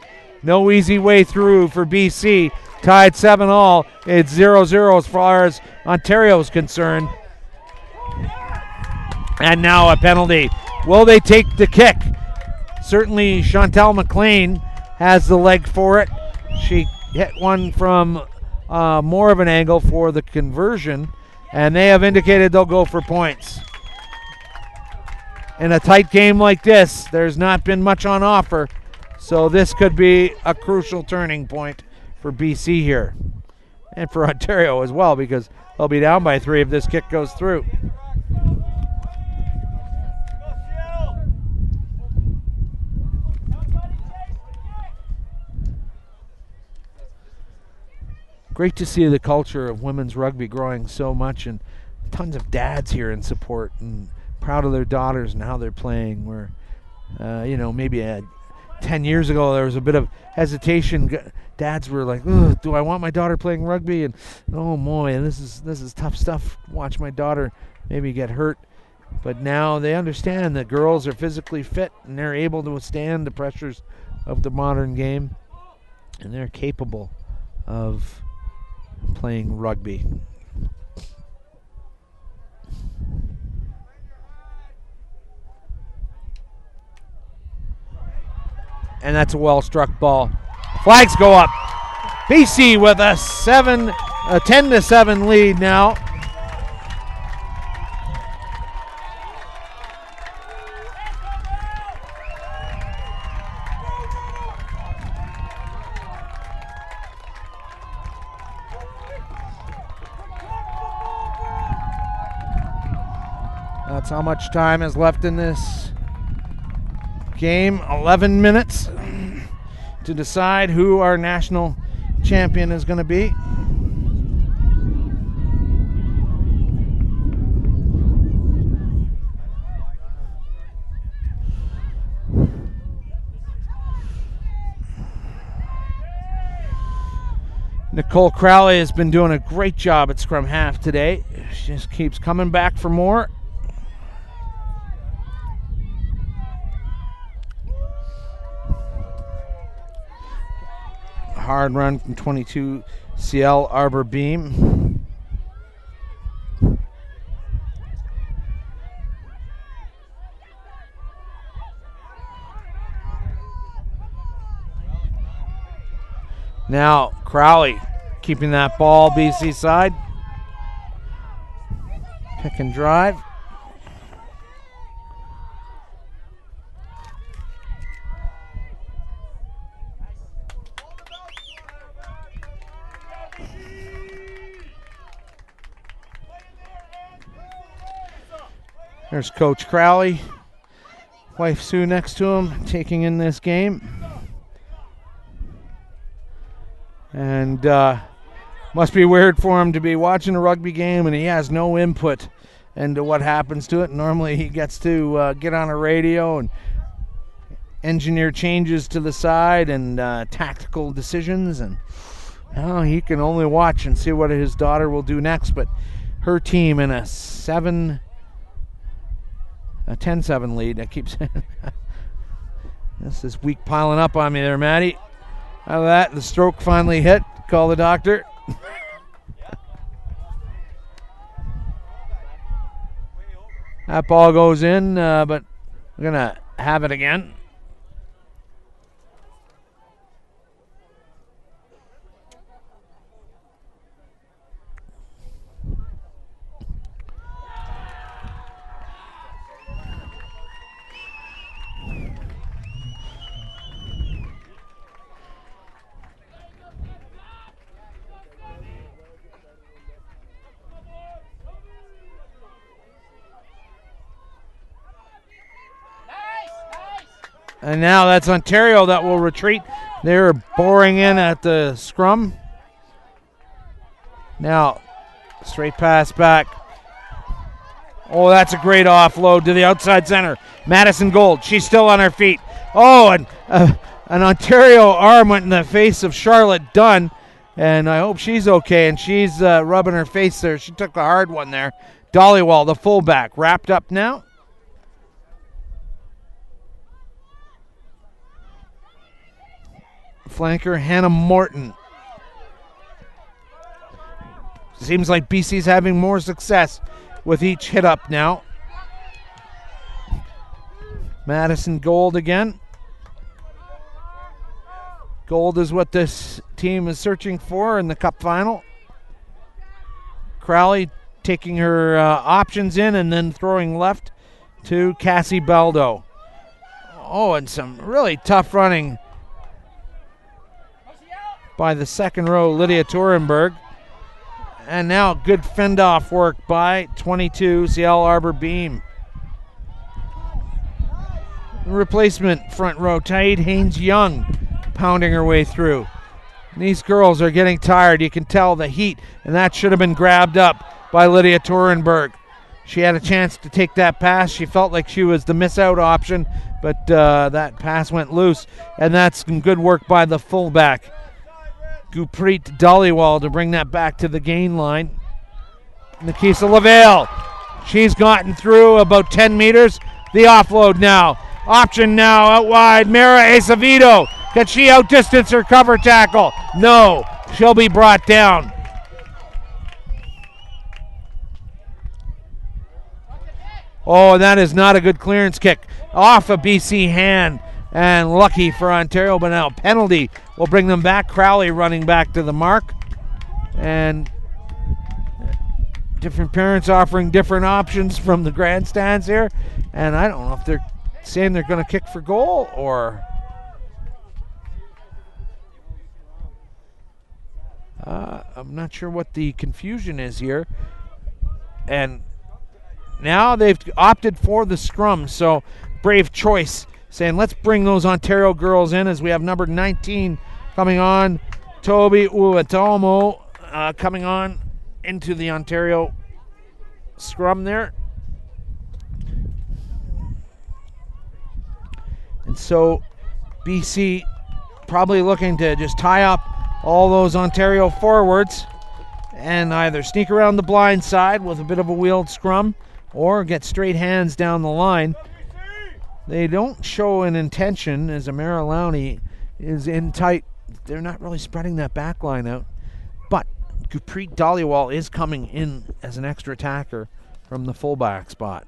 Speaker 1: No easy way through for BC. Tied 7-all. It's 0-0 as far as Ontario is concerned. And now a penalty. Will they take the kick? Certainly Chantel McLean has the leg for it. She hit one from more of an angle for the conversion, and they have indicated they'll go for points. In a tight game like this, there's not been much on offer, so this could be a crucial turning point for BC here. And for Ontario as well, because they'll be down by 3 if this kick goes through. Great to see the culture of women's rugby growing so much, and tons of dads here in support and proud of their daughters and how they're playing. Where, maybe 10 years ago there was a bit of hesitation. Dads were like, "Ugh, do I want my daughter playing rugby?" And oh boy, this is tough stuff. Watch my daughter maybe get hurt. But now they understand that girls are physically fit and they're able to withstand the pressures of the modern game, and they're capable of playing rugby. And that's a well-struck ball. Flags go up. BC with a 10-7 lead now. That's how much time is left in this game. 11 minutes to decide who our national champion is going to be. Nicole Crowley has been doing a great job at scrum half today. She just keeps coming back for more. Hard run from 22 CL Arbor Beam. Now Crowley keeping that ball BC side. Pick and drive. There's Coach Crowley, wife Sue next to him, taking in this game. And must be weird for him to be watching a rugby game and he has no input into what happens to it. Normally he gets to get on a radio and engineer changes to the side and tactical decisions. And now he can only watch and see what his daughter will do next. But her team in a 10-7 lead. I keep saying this is weak piling up on me there, Maddie. How that? The stroke finally hit. Call the doctor. That ball goes in, but we're going to have it again. And now that's Ontario that will retreat. They're boring in at the scrum. Now, straight pass back. Oh, that's a great offload to the outside center. Madison Gold, she's still on her feet. Oh, and an Ontario arm went in the face of Charlotte Dunn, and I hope she's okay, and she's rubbing her face there. She took a hard one there. Dollywall, the fullback, wrapped up now. Flanker, Hannah Morton. Seems like BC's having more success with each hit up now. Madison Gold again. Gold is what this team is searching for in the cup final. Crowley taking her options in and then throwing left to Cassie Baldo. Oh, and some really tough running by the second row, Lydia Turenberg. And now good fend-off work by 22, Ciel Arbor Beam. Replacement front row, Taid Haynes-Young pounding her way through. These girls are getting tired. You can tell the heat, and that should have been grabbed up by Lydia Turenberg. She had a chance to take that pass. She felt like she was the miss-out option, but that pass went loose, and that's some good work by the fullback, Gurpreet Dhaliwal, to bring that back to the gain line. Nikisa LaVale, she's gotten through about 10 meters. The offload now. Option now out wide. Mara Acevedo. Can she outdistance her cover tackle? No. She'll be brought down. Oh, that is not a good clearance kick. Off a BC hand. And lucky for Ontario, but now penalty will bring them back. Crowley running back to the mark. And different parents offering different options from the grandstands here. And I don't know if they're saying they're going to kick for goal or... I'm not sure what the confusion is here. And now they've opted for the scrum, so brave choice. Saying, let's bring those Ontario girls in as we have number 19 coming on. Toby Uatomo coming on into the Ontario scrum there. And so BC probably looking to just tie up all those Ontario forwards and either sneak around the blind side with a bit of a wheeled scrum or get straight hands down the line. They don't show an intention as Amara Lowney is in tight. They're not really spreading that back line out. But Gurpreet Dhaliwal is coming in as an extra attacker from the fullback spot.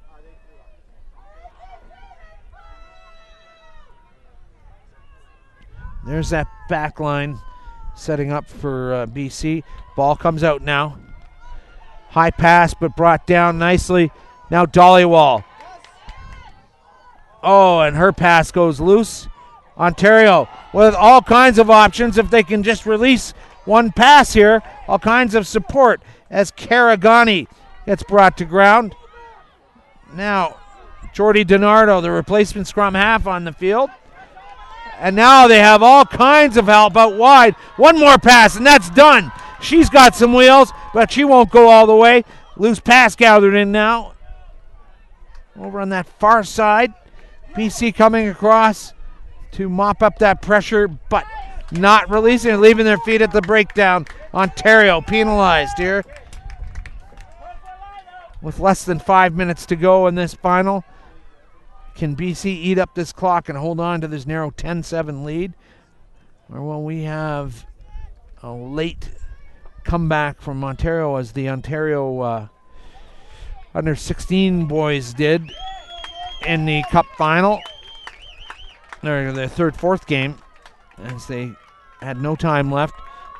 Speaker 1: There's that back line setting up for BC. Ball comes out now. High pass, but brought down nicely. Now Dhaliwal. Oh, and her pass goes loose. Ontario with all kinds of options if they can just release one pass here. All kinds of support as Karagani gets brought to ground. Now, Jordy DiNardo, the replacement scrum half on the field. And now they have all kinds of help out wide. One more pass, and that's done. She's got some wheels, but she won't go all the way. Loose pass gathered in now. Over on that far side. BC coming across to mop up that pressure, but not releasing it, leaving their feet at the breakdown. Ontario penalized here. With less than 5 minutes to go in this final. Can BC eat up this clock and hold on to this narrow 10-7 lead? Or will we have a late comeback from Ontario as the Ontario under 16 boys did in the cup final, or their fourth game, as they had no time left.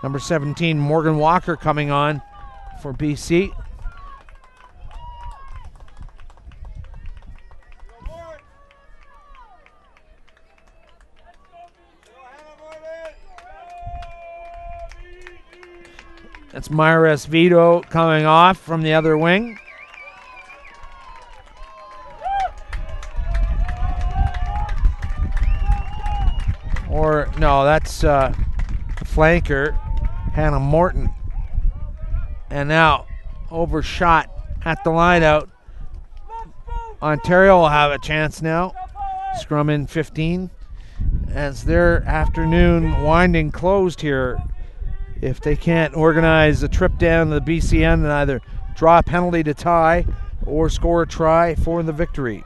Speaker 1: Number 17, Morgan Walker coming on for BC. That's Myra Esvido coming off from the other wing. No, that's flanker, Hannah Morton. And now overshot at the line out. Ontario will have a chance now. Scrum in 15 as their afternoon winding closed here. If they can't organize a trip down to the BCN and either draw a penalty to tie or score a try for the victory.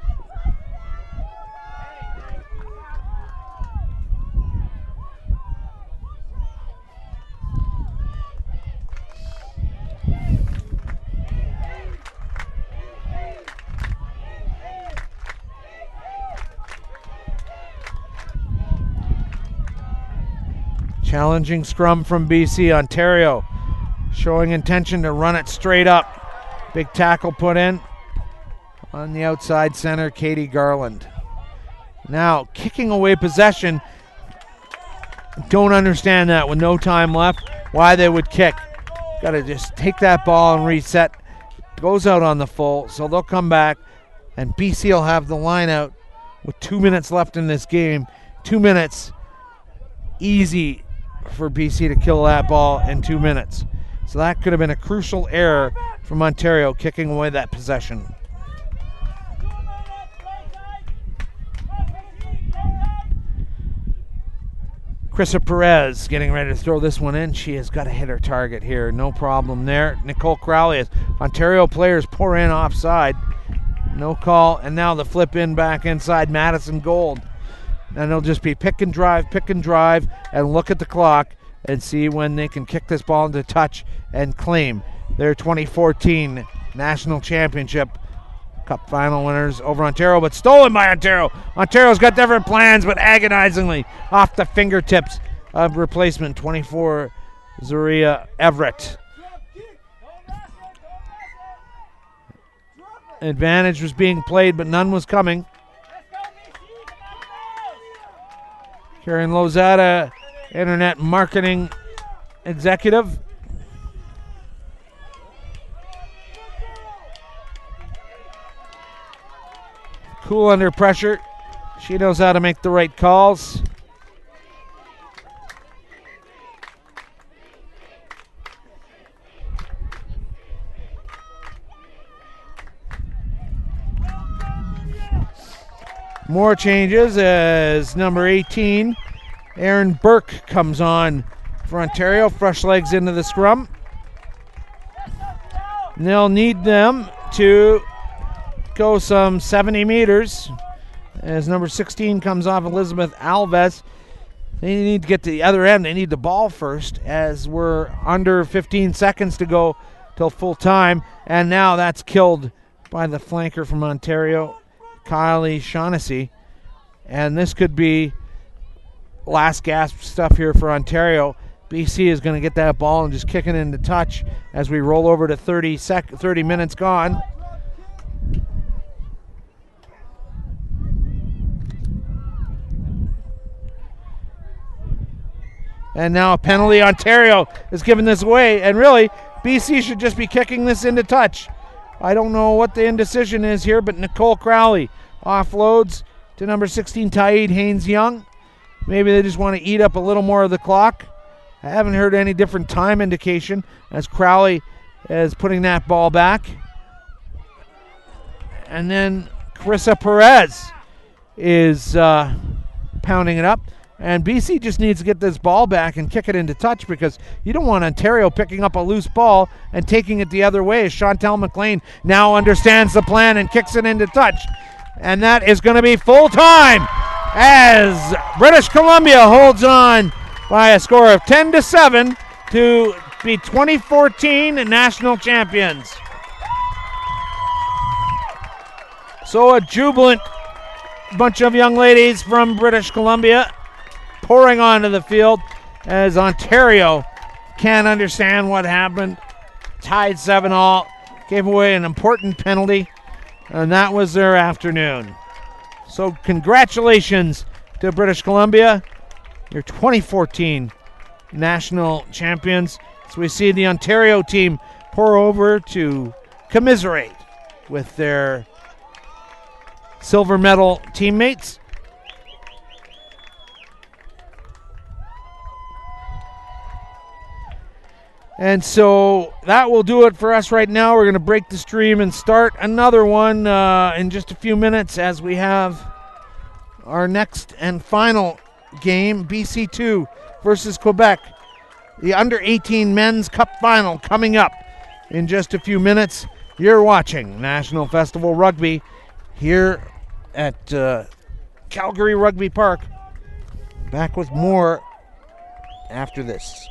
Speaker 1: Challenging scrum from BC. Ontario showing intention to run it straight up. Big tackle put in on the outside center, Katie Garland. Now kicking away possession. Don't understand that with no time left, why they would kick. Got to just take that ball and reset. Goes out on the full, so they'll come back, and BC will have the line out with 2 minutes left in this game. 2 minutes, easy for BC to kill that ball in 2 minutes. So that could have been a crucial error from Ontario, kicking away that possession. Krista Perez getting ready to throw this one in. She has got to hit her target here. No problem there. Nicole Crowley, as Ontario players pour in offside. No call. And now the flip in back inside Madison Gold. And it'll just be pick and drive, and look at the clock and see when they can kick this ball into touch and claim their 2014 National Championship Cup final winners over Ontario, but stolen by Ontario. Ontario's got different plans, but agonizingly off the fingertips of replacement 24, Zaria Everett. Advantage was being played, but none was coming. Karen Lozada, Internet Marketing Executive. Cool under pressure. She knows how to make the right calls. More changes as number 18, Aaron Burke, comes on for Ontario. Fresh legs into the scrum. And they'll need them to go some 70 meters as number 16 comes off Elizabeth Alves. They need to get to the other end. They need the ball first as we're under 15 seconds to go till full time. And now that's killed by the flanker from Ontario, Kylie Shaughnessy. And this could be last gasp stuff here for Ontario. BC is going to get that ball and just kick it into touch as we roll over to 30 minutes gone. And now a penalty. Ontario is giving this away. And really, BC should just be kicking this into touch. I don't know what the indecision is here, but Nicole Crowley offloads to number 16, Taid Haynes-Young. Maybe they just want to eat up a little more of the clock. I haven't heard any different time indication as Crowley is putting that ball back. And then Carissa Perez is pounding it up. And BC just needs to get this ball back and kick it into touch because you don't want Ontario picking up a loose ball and taking it the other way. Chantel McLean now understands the plan and kicks it into touch. And that is going to be full time as British Columbia holds on by a score of 10-7 to be 2014 national champions. So a jubilant bunch of young ladies from British Columbia pouring onto the field as Ontario can't understand what happened. Tied 7-all, gave away an important penalty, and that was their afternoon. So congratulations to British Columbia, your 2014 national champions. So we see the Ontario team pour over to commiserate with their silver medal teammates. And so that will do it for us right now. We're going to break the stream and start another one in just a few minutes as we have our next and final game, BC2 versus Quebec. The under-18 men's cup final coming up in just a few minutes. You're watching National Festival Rugby here at Calgary Rugby Park. Back with more after this.